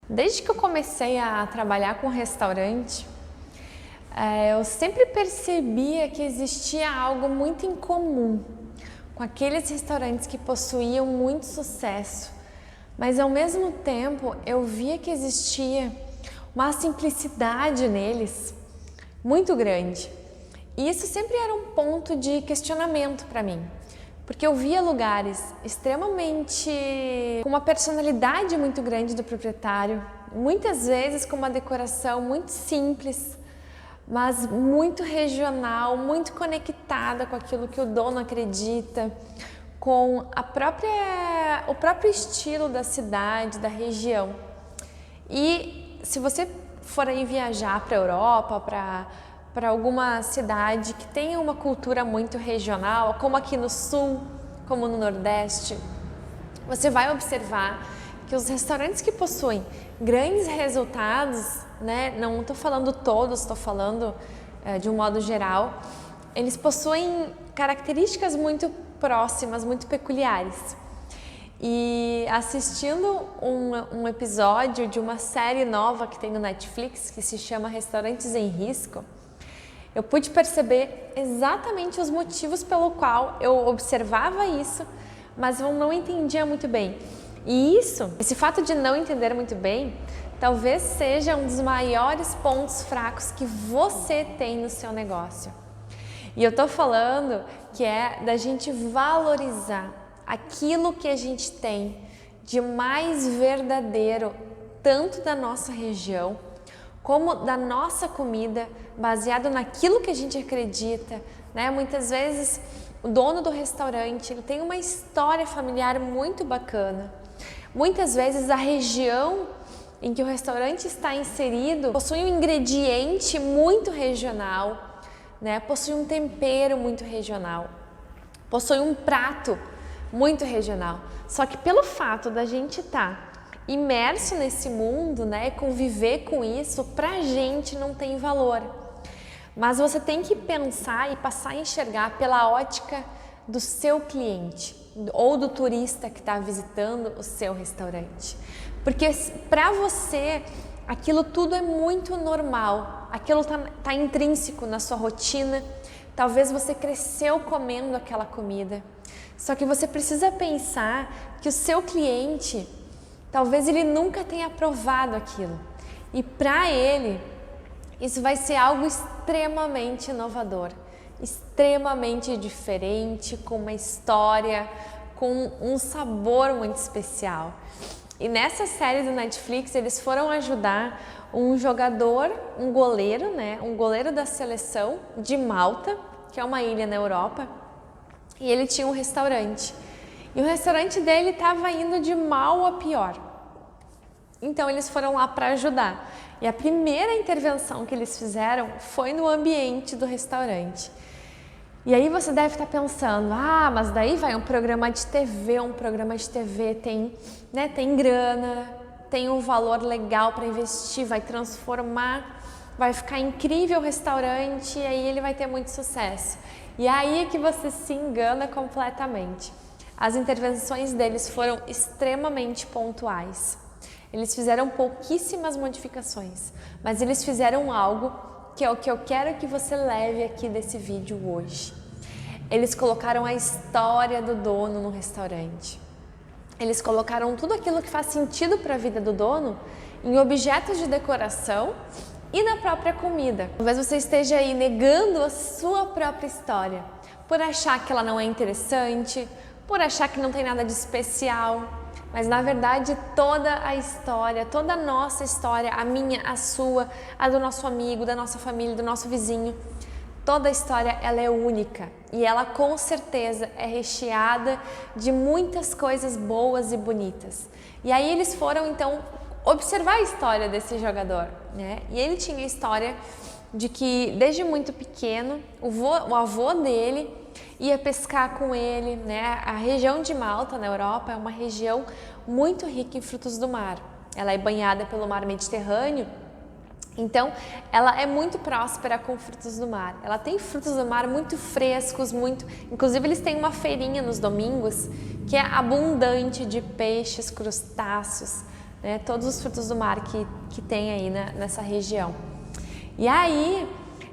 Desde que eu comecei a trabalhar com restaurante, eu sempre percebia que existia algo muito em comum com aqueles restaurantes que possuíam muito sucesso, mas ao mesmo tempo eu via que existia uma simplicidade neles muito grande. E isso sempre era um ponto de questionamento para mim, porque eu via lugares extremamente com uma personalidade muito grande do proprietário, muitas vezes com uma decoração muito simples, mas muito regional, muito conectada com aquilo que o dono acredita, com o próprio estilo da cidade, da região. E se você for aí viajar para a Europa, para alguma cidade que tenha uma cultura muito regional, como aqui no Sul, como no Nordeste, você vai observar que os restaurantes que possuem grandes resultados, né, não estou falando todos, estou falando de um modo geral, eles possuem características muito próximas, muito peculiares. E assistindo um episódio de uma série nova que tem no Netflix, que se chama Restaurantes em Risco, eu pude perceber exatamente os motivos pelo qual eu observava isso, mas eu não entendia muito bem. E esse fato de não entender muito bem, talvez seja um dos maiores pontos fracos que você tem no seu negócio. E eu tô falando que é da gente valorizar aquilo que a gente tem de mais verdadeiro, tanto da nossa região, como da nossa comida, baseado naquilo que a gente acredita, né? Muitas vezes o dono do restaurante ele tem uma história familiar muito bacana. Muitas vezes a região em que o restaurante está inserido possui um ingrediente muito regional, né? Possui um tempero muito regional, possui um prato muito regional. Só que pelo fato da gente estar imerso nesse mundo, né, conviver com isso, pra gente não tem valor. Mas você tem que pensar e passar a enxergar pela ótica do seu cliente ou do turista que está visitando o seu restaurante. Porque para você aquilo tudo é muito normal, aquilo tá intrínseco na sua rotina, talvez você cresceu comendo aquela comida. Só que você precisa pensar que o seu cliente, talvez ele nunca tenha provado aquilo. E para ele, isso vai ser algo extremamente inovador, extremamente diferente, com uma história, com um sabor muito especial. E nessa série do Netflix, eles foram ajudar um jogador, um goleiro, né? Um goleiro da seleção de Malta, que é uma ilha na Europa, e ele tinha um restaurante. E o restaurante dele estava indo de mal a pior. Então eles foram lá para ajudar. E a primeira intervenção que eles fizeram foi no ambiente do restaurante. E aí você deve estar pensando, mas daí vai um programa de TV tem grana, tem um valor legal para investir, vai transformar, vai ficar incrível o restaurante e aí ele vai ter muito sucesso. E aí é que você se engana completamente. As intervenções deles foram extremamente pontuais. Eles fizeram pouquíssimas modificações, mas eles fizeram algo que é o que eu quero que você leve aqui desse vídeo hoje. Eles colocaram a história do dono no restaurante. Eles colocaram tudo aquilo que faz sentido para a vida do dono em objetos de decoração e na própria comida. Talvez você esteja aí negando a sua própria história, por achar que ela não é interessante, por achar que não tem nada de especial. Mas na verdade toda a história, toda a nossa história, a minha, a sua, a do nosso amigo, da nossa família, do nosso vizinho, toda a história ela é única e ela com certeza é recheada de muitas coisas boas e bonitas. E aí eles foram então observar a história desse jogador, né? E ele tinha a história de que desde muito pequeno o avô dele ia pescar com ele, né? A região de Malta, na Europa, é uma região muito rica em frutos do mar. Ela é banhada pelo mar Mediterrâneo, então ela é muito próspera com frutos do mar. Ela tem frutos do mar muito frescos, inclusive eles têm uma feirinha nos domingos que é abundante de peixes, crustáceos, né, todos os frutos do mar que tem aí nessa região. E aí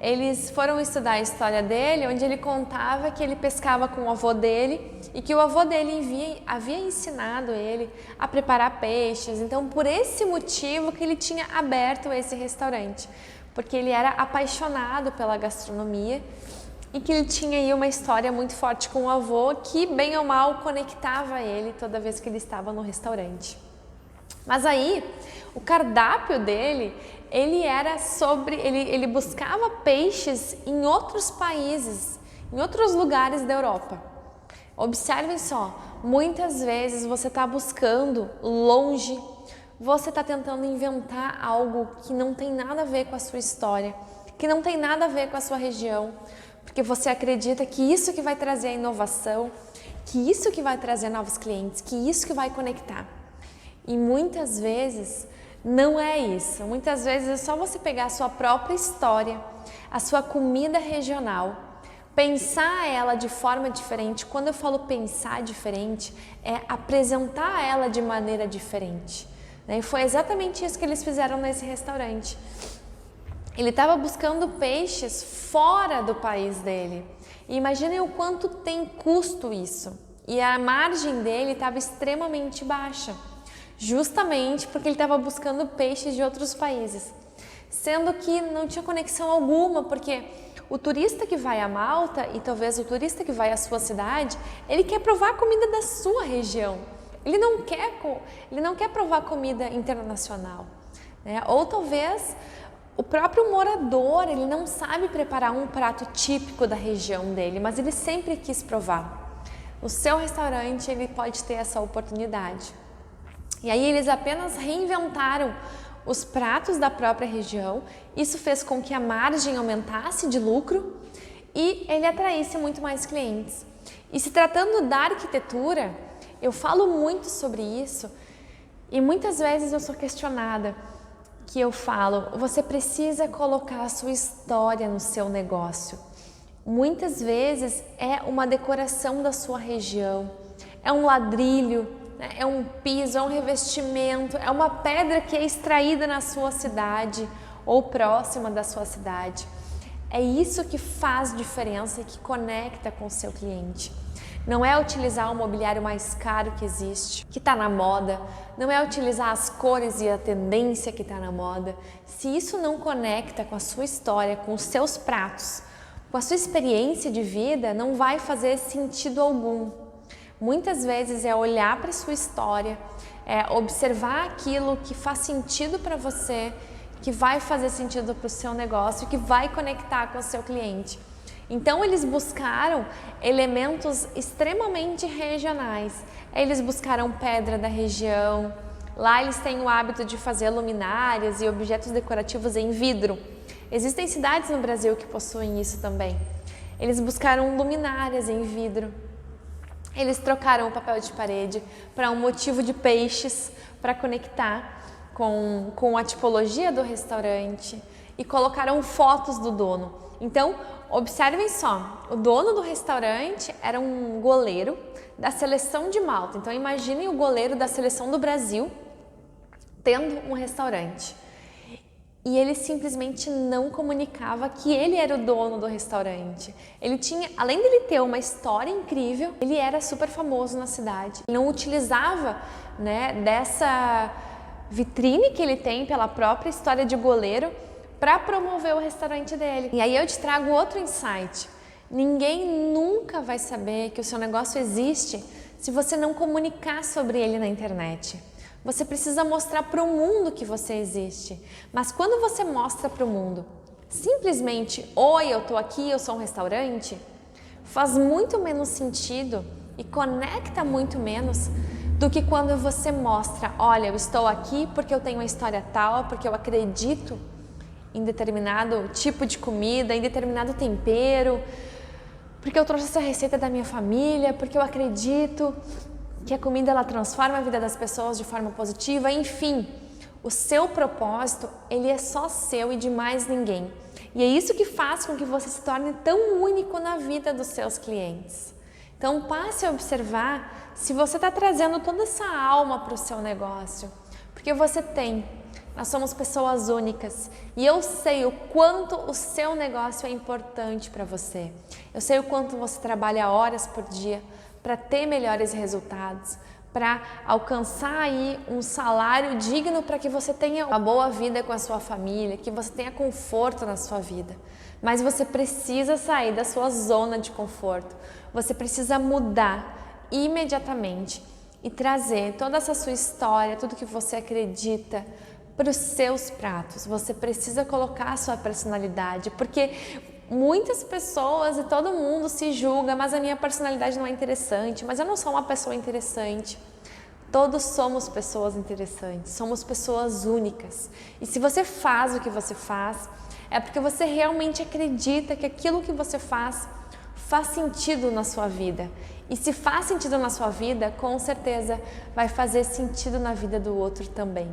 eles foram estudar a história dele, onde ele contava que ele pescava com o avô dele e que o avô dele havia ensinado ele a preparar peixes. Então, por esse motivo que ele tinha aberto esse restaurante, porque ele era apaixonado pela gastronomia e que ele tinha aí uma história muito forte com o avô que, bem ou mal, conectava ele toda vez que ele estava no restaurante. Mas aí, o cardápio dele, ele buscava peixes em outros países, em outros lugares da Europa. Observem só, muitas vezes você está buscando longe, você está tentando inventar algo que não tem nada a ver com a sua história, que não tem nada a ver com a sua região, porque você acredita que isso que vai trazer a inovação, que isso que vai trazer novos clientes, que isso que vai conectar. E muitas vezes não é isso. Muitas vezes é só você pegar a sua própria história, a sua comida regional, pensar ela de forma diferente. Quando eu falo pensar diferente, é apresentar ela de maneira diferente. E foi exatamente isso que eles fizeram nesse restaurante. Ele estava buscando peixes fora do país dele. E imaginem o quanto tem custo isso. E a margem dele estava extremamente baixa. Justamente porque ele estava buscando peixes de outros países, sendo que não tinha conexão alguma, porque o turista que vai a Malta e talvez o turista que vai à sua cidade, ele quer provar a comida da sua região, ele não quer provar comida internacional, né? Ou talvez o próprio morador, ele não sabe preparar um prato típico da região dele, mas ele sempre quis provar. No seu restaurante ele pode ter essa oportunidade. E aí eles apenas reinventaram os pratos da própria região, isso fez com que a margem aumentasse de lucro e ele atraísse muito mais clientes. E se tratando da arquitetura, eu falo muito sobre isso e muitas vezes eu sou questionada, que eu falo, você precisa colocar a sua história no seu negócio. Muitas vezes é uma decoração da sua região, é um ladrilho, é um piso, é um revestimento, é uma pedra que é extraída na sua cidade ou próxima da sua cidade. É isso que faz diferença e que conecta com o seu cliente. Não é utilizar o mobiliário mais caro que existe, que está na moda, não é utilizar as cores e a tendência que está na moda. Se isso não conecta com a sua história, com os seus pratos, com a sua experiência de vida, não vai fazer sentido algum. Muitas vezes é olhar para a sua história, é observar aquilo que faz sentido para você, que vai fazer sentido para o seu negócio, que vai conectar com o seu cliente. Então eles buscaram elementos extremamente regionais. Eles buscaram pedra da região. Lá eles têm o hábito de fazer luminárias e objetos decorativos em vidro. Existem cidades no Brasil que possuem isso também. Eles buscaram luminárias em vidro. Eles trocaram o papel de parede para um motivo de peixes para conectar com a tipologia do restaurante e colocaram fotos do dono. Então, observem só, o dono do restaurante era um goleiro da seleção de Malta. Então, imaginem o goleiro da seleção do Brasil tendo um restaurante. E ele simplesmente não comunicava que ele era o dono do restaurante. Ele tinha, além dele ter uma história incrível, ele era super famoso na cidade. Ele não utilizava, né, dessa vitrine que ele tem pela própria história de goleiro para promover o restaurante dele. E aí eu te trago outro insight. Ninguém nunca vai saber que o seu negócio existe se você não comunicar sobre ele na internet. Você precisa mostrar para o mundo que você existe. Mas quando você mostra para o mundo, simplesmente, oi, eu estou aqui, eu sou um restaurante, faz muito menos sentido e conecta muito menos do que quando você mostra, olha, eu estou aqui porque eu tenho uma história tal, porque eu acredito em determinado tipo de comida, em determinado tempero, porque eu trouxe essa receita da minha família, porque eu acredito que a comida ela transforma a vida das pessoas de forma positiva, enfim, o seu propósito, ele é só seu e de mais ninguém. E é isso que faz com que você se torne tão único na vida dos seus clientes. Então passe a observar se você está trazendo toda essa alma para o seu negócio, porque porque você tem. Nós somos pessoas únicas e eu sei o quanto o seu negócio é importante para você. Eu sei o quanto você trabalha horas por dia para ter melhores resultados, para alcançar aí um salário digno para que você tenha uma boa vida com a sua família, que você tenha conforto na sua vida. Mas você precisa sair da sua zona de conforto. Você precisa mudar imediatamente e trazer toda essa sua história, tudo que você acredita, para os seus pratos. Você precisa colocar a sua personalidade, porque muitas pessoas e todo mundo se julga, mas a minha personalidade não é interessante, mas eu não sou uma pessoa interessante. Todos somos pessoas interessantes, somos pessoas únicas. E se você faz o que você faz, é porque você realmente acredita que aquilo que você faz sentido na sua vida. E se faz sentido na sua vida, com certeza vai fazer sentido na vida do outro também.